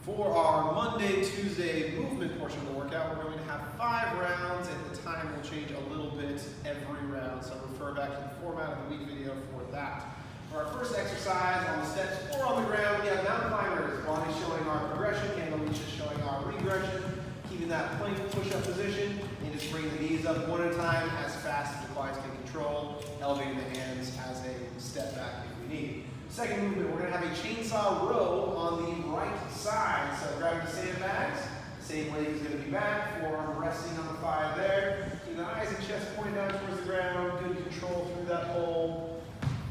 For our Monday, Tuesday movement portion of the workout, we're going to have 5 rounds, and the time will change a little bit every round, so refer back to the format of the week video for that. For our first exercise on the steps or on the ground, we have mountain climbers. Body showing our progression, and Alicia showing our regression. Keeping that plank push-up position, and just bring the knees up one at a time as fast as the quads can control, elevating the hands as a step back if we need. Second movement, we're going to have a chainsaw row on the right side. So grab the sandbags, same leg is going to be back, forearm resting on the thigh there. Keep the eyes and chest pointed down towards the ground, good control through that hole.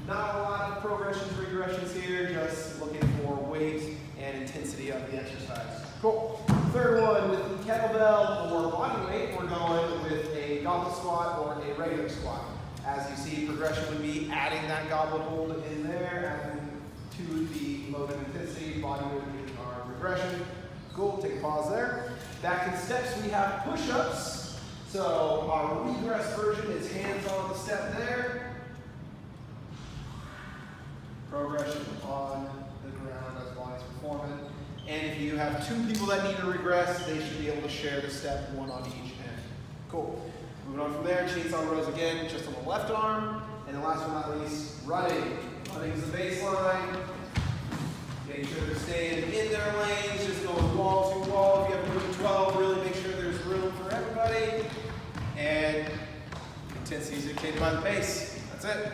Not a lot of progressions, regressions here, just looking for weight and intensity of the exercise. Cool. Third one, with the kettlebell or body weight, we're going with a goblet squat or a regular squat. As you see, progression would be adding that goblet hold in there, adding to the load of intensity. Body weight is our regression. Cool, take a pause there. Back in steps, we have push-ups. So our regress version is hands on the step there. Progression on the ground as body's performing. And if you have 2 people that need to regress, they should be able to share the step, one on each end. Cool. Moving on from there, chainsaw rows again, just on the left arm. And then last but not least, running. Running is the baseline. Making sure they're staying in their lanes, just going wall to wall. If you have a group of 12, really make sure there's room for everybody. And intensity is dictated by the pace. That's it.